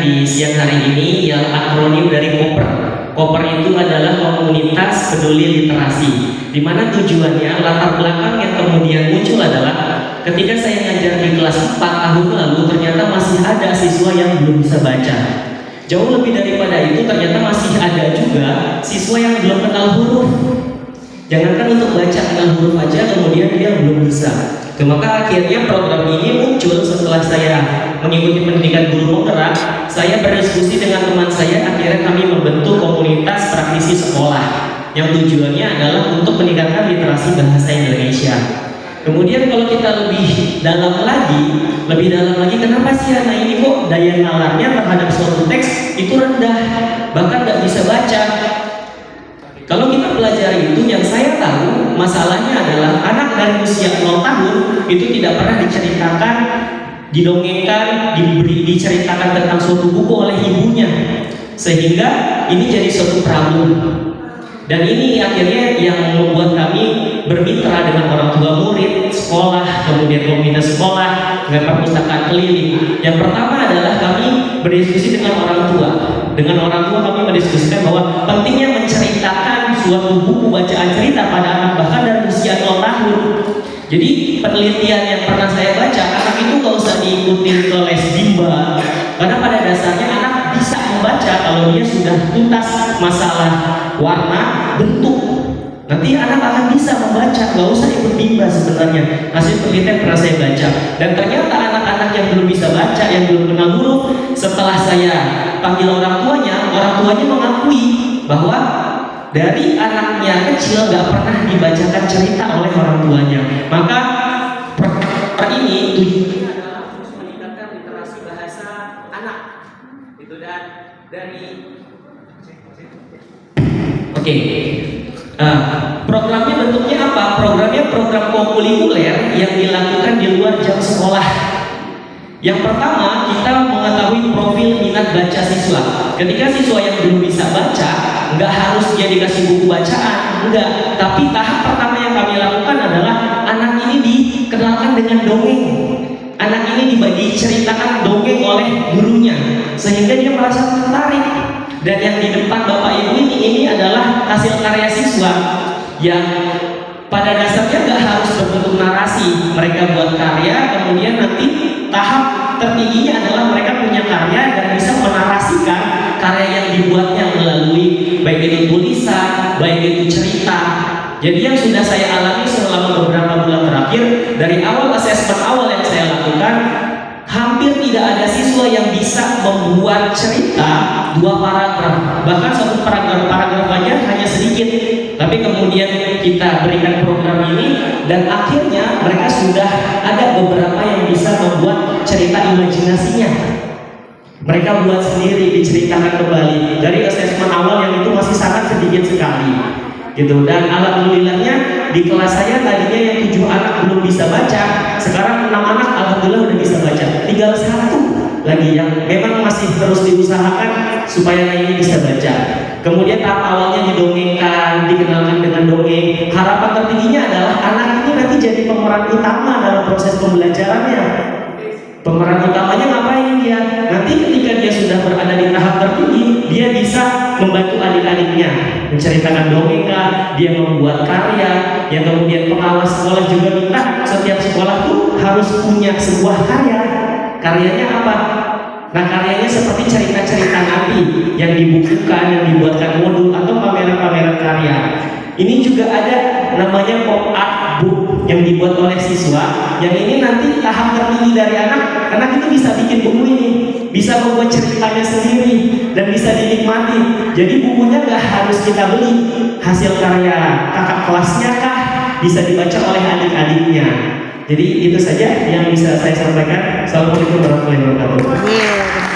di siang hari ini yang akronim dari KOPER. KOPER itu adalah komunitas peduli literasi, di mana tujuannya, latar belakang yang kemudian muncul adalah ketika saya ngajar di kelas 4 tahun lalu, ternyata masih ada siswa yang belum bisa baca. Jauh lebih daripada itu, ternyata masih ada juga siswa yang belum kenal huruf. Jangankan untuk baca, kenal huruf aja kemudian dia belum bisa. Maka akhirnya program ini muncul setelah saya mengikuti pendidikan guru penggerak. Saya berdiskusi dengan teman saya, akhirnya kami membentuk komunitas praktisi sekolah yang tujuannya adalah untuk meningkatkan literasi bahasa Indonesia. Kemudian kalau kita lebih dalam lagi, kenapa sih anak ini kok daya nalarnya terhadap suatu teks itu rendah, bahkan nggak bisa baca? Kalau kita pelajari itu, yang saya tahu masalahnya adalah anak dari usia 0 tahun itu tidak pernah diceritakan, didongengkan, diceritakan tentang suatu buku oleh ibunya, sehingga ini jadi suatu problem. Dan ini akhirnya yang membuat kami bermitra dengan orang tua murid, sekolah, kemudian komunitas sekolah, dengan perpustakaan keliling. Yang pertama adalah kami berdiskusi dengan orang tua. Dengan orang tua kami mendiskusikan bahwa pentingnya menceritakan suatu buku bacaan cerita pada anak bahkan dari usia 0 tahun. Jadi penelitian yang pernah saya baca, anak itu gak usah diikuti ke les bimbel, karena pada dasarnya anak bisa membaca kalau dia sudah tuntas masalah warna, bentuk. Nanti anak akan bisa membaca, gak usah ikut bimbel sebenarnya. Hasil penelitian pernah saya baca. Dan ternyata anak-anak yang belum bisa baca, yang belum kenal huruf, setelah saya panggil orang tuanya mengakui bahwa dari anaknya kecil gak pernah dibacakan cerita oleh orang tuanya. Maka per ini tujuannya adalah untuk meningkatkan literasi bahasa anak. Itu dan dari programnya bentuknya apa? Programnya program kokurikuler yang dilakukan di luar jam sekolah. Yang pertama, kita mengetahui profil minat baca siswa. Ketika siswa yang belum bisa baca, nggak harus dia dikasih buku bacaan, enggak. Tapi tahap pertama yang kami lakukan adalah anak ini dikenalkan dengan dongeng. Anak ini diceritakan dongeng oleh gurunya, sehingga dia merasa tertarik. Dan yang di depan Bapak Ibu ini adalah hasil karya siswa yang pada dasarnya nggak harus berbentuk narasi. Mereka buat karya, kemudian nanti tahap tertingginya adalah mereka punya karya dan bisa menarasikan karya yang dibuatnya melalui baik itu tulisan, baik itu cerita. Jadi yang sudah saya alami selama beberapa bulan terakhir, dari awal asesmen awal yang saya lakukan, hampir tidak ada siswa yang bisa membuat cerita 2 paragraf, bahkan 1 paragraf aja hanya sedikit. Tapi kemudian kita berikan program ini dan akhirnya mereka sudah ada beberapa yang bisa membuat cerita imajinasinya. Mereka buat sendiri, diceritakan kembali dari asesmen awal yang itu masih sangat sedikit sekali gitu. Dan alhamdulillahnya di kelas saya tadinya yang 7 anak belum bisa baca, sekarang 6 anak alhamdulillah udah bisa baca. Tinggal 1 lagi yang memang masih terus diusahakan supaya ini bisa baca. Kemudian tahap awalnya didongengkan, dikenalkan dengan dongeng. Harapan tertingginya adalah anak ini nanti jadi pemeran utama dalam proses pembelajarannya. Pemeran utamanya ngapain dia? Nanti ketika dia sudah berada di tahap tertinggi, dia bisa membantu adik-adiknya menceritakan dongeng, dia membuat karya, yang kemudian pengawas sekolah juga minta setiap sekolah tuh harus punya sebuah karya. Karyanya apa? Nah, karyanya seperti cerita-cerita nanti yang dibukukan, yang dibuatkan modul atau pameran-pameran karya. Ini juga ada namanya pop art book yang dibuat oleh siswa. Yang ini nanti tahap tertinggi dari anak itu bisa bikin buku ini, bisa membuat ceritanya sendiri dan bisa dinikmati. Jadi bukunya nggak harus kita beli, hasil karya kakak kelasnya kah bisa dibaca oleh adik-adiknya. Jadi itu saja yang bisa saya sampaikan. Assalamualaikum warahmatullahi wabarakatuh.